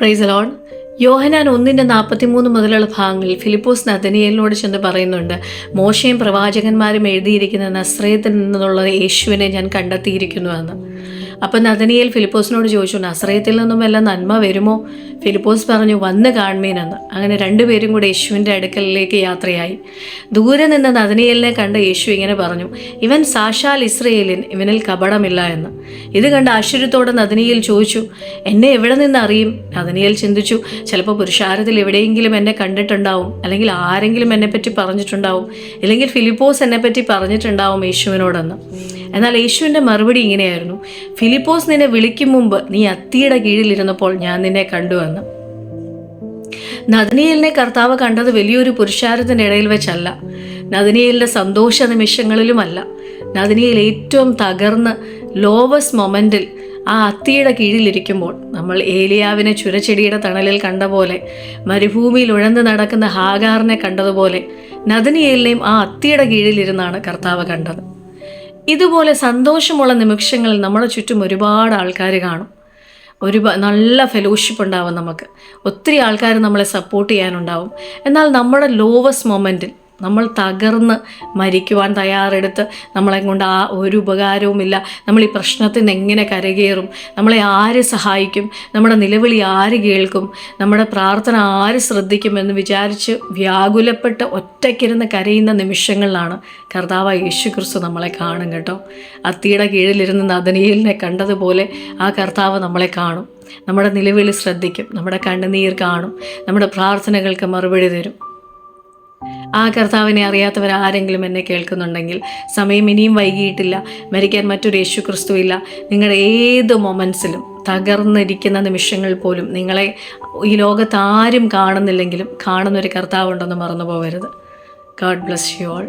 Praise the Lord. യോഹന്നാൻ 1:43 മുതലുള്ള ഭാഗങ്ങളിൽ ഫിലിപ്പോസ് നഥനയേലിനോട് ചെന്ന് പറയുന്നുണ്ട്, മോശയും പ്രവാചകന്മാരും എഴുതിയിരിക്കുന്ന നസ്രയത്തിൽ നിന്നുള്ള യേശുവിനെ ഞാൻ കണ്ടെത്തിയിരിക്കുന്നു എന്ന്. അപ്പം നഥനയേൽ ഫിലിപ്പോസിനോട് ചോദിച്ചു, നസ്രയത്തിൽ നിന്നും വല്ല നന്മ വരുമോ? ഫിലിപ്പോസ് പറഞ്ഞു, വന്ന് കാൺമീനെന്ന്. അങ്ങനെ രണ്ടുപേരും കൂടെ യേശുവിൻ്റെ അടുക്കലിലേക്ക് യാത്രയായി. ദൂരെ നിന്ന് നഥനയേലിനെ കണ്ട യേശു ഇങ്ങനെ പറഞ്ഞു, ഇവൻ സാക്ഷാൽ ഇസ്രയേലിൻ, ഇവനിൽ കപടമില്ല എന്ന്. ഇത് കണ്ട് ആശ്ചര്യത്തോടെ നഥനയേൽ ചോദിച്ചു, എന്നെ എവിടെ നിന്ന് അറിയും? നഥനയേൽ ചിന്തിച്ചു, ചിലപ്പോൾ പുരുഷാരത്തിൽ എവിടെയെങ്കിലും എന്നെ കണ്ടിട്ടുണ്ടാവും, അല്ലെങ്കിൽ ആരെങ്കിലും എന്നെപ്പറ്റി പറഞ്ഞിട്ടുണ്ടാവും, അല്ലെങ്കിൽ ഫിലിപ്പോസ് എന്നെപ്പറ്റി പറഞ്ഞിട്ടുണ്ടാവും യേശുവിനോടെന്ന്. എന്നാൽ യേശുവിൻ്റെ മറുപടി ഇങ്ങനെയായിരുന്നു, ഫിലിപ്പോസ് നിന്നെ വിളിക്കും മുമ്പ് നീ അത്തിയുടെ കീഴിലിരുന്നപ്പോൾ ഞാൻ നിന്നെ കണ്ടുവെന്ന്. നഥനയേലിനെ കർത്താവ് കണ്ടത് വലിയൊരു പുരുഷാരത്തിൻ്റെ ഇടയിൽ വെച്ചല്ല, നഥനയേലിൻ്റെ സന്തോഷ നിമിഷങ്ങളിലുമല്ല. നഥനയേൽ ഏറ്റവും തകർന്ന് ലോവസ്റ്റ് മൊമെൻറ്റിൽ ആ അത്തിയുടെ കീഴിലിരിക്കുമ്പോൾ, നമ്മൾ ഏലിയാവിനെ ചുരച്ചെടിയുടെ തണലിൽ കണ്ട പോലെ, മരുഭൂമിയിൽ ഉഴന്ന് നടക്കുന്ന ഹാഗാറിനെ കണ്ടതുപോലെ, നഥനയേലിനെയും ആ അത്തിയുടെ കീഴിലിരുന്നാണ് കർത്താവ് കണ്ടത്. ഇതുപോലെ സന്തോഷമുള്ള നിമിഷങ്ങളിൽ നമ്മുടെ ചുറ്റും ഒരുപാട് ആൾക്കാർ കാണും. നല്ല ഫെലോഷിപ്പ് ഉണ്ടാവും, നമുക്ക് ഒത്തിരി ആൾക്കാർ നമ്മളെ സപ്പോർട്ട് ചെയ്യാനുണ്ടാവും. എന്നാൽ നമ്മുടെ ലോവസ്റ്റ് മൊമെൻറ്റിൽ നമ്മൾ തകർന്ന് മരിക്കുവാൻ തയ്യാറെടുത്ത് നമ്മളെ കൊണ്ട് ആ ഒരു ഉപകാരവുമില്ല, നമ്മൾ ഈ പ്രശ്നത്തിൽ നിന്ന് എങ്ങനെ കരകയറും, നമ്മളെ ആര് സഹായിക്കും, നമ്മുടെ നിലവിളി ആര് കേൾക്കും, നമ്മുടെ പ്രാർത്ഥന ആര് ശ്രദ്ധിക്കും എന്ന് വിചാരിച്ച് വ്യാകുലപ്പെട്ട് ഒറ്റയ്ക്കിരുന്ന് കരയുന്ന നിമിഷങ്ങളിലാണ് കർത്താവായ യേശു ക്രിസ്തു നമ്മളെ കാണും കേട്ടോ. അത്തിയുടെ കീഴിലിരുന്ന് നഥനയേലിനെ കണ്ടതുപോലെ ആ കർത്താവ് നമ്മളെ കാണും, നമ്മുടെ നിലവിളി ശ്രദ്ധിക്കും, നമ്മുടെ കണ്ണുനീർ കാണും, നമ്മുടെ പ്രാർത്ഥനകൾക്ക് മറുപടി തരും. ആ കർത്താവിനെ അറിയാത്തവരാരെങ്കിലും എന്നെ കേൾക്കുന്നുണ്ടെങ്കിൽ, സമയം ഇനിയും വൈകിയിട്ടില്ല, മരിക്കാൻ മറ്റൊരു യേശു ക്രിസ്തു ഇല്ല. നിങ്ങളുടെ ഏത് മൊമെൻറ്റ്സിലും, തകർന്നിരിക്കുന്ന നിമിഷങ്ങൾ പോലും, നിങ്ങളെ ഈ ലോകത്ത് ആരും കാണുന്നില്ലെങ്കിലും കാണുന്നൊരു കർത്താവുണ്ടെന്ന് മറന്നു പോകരുത്. God bless you all.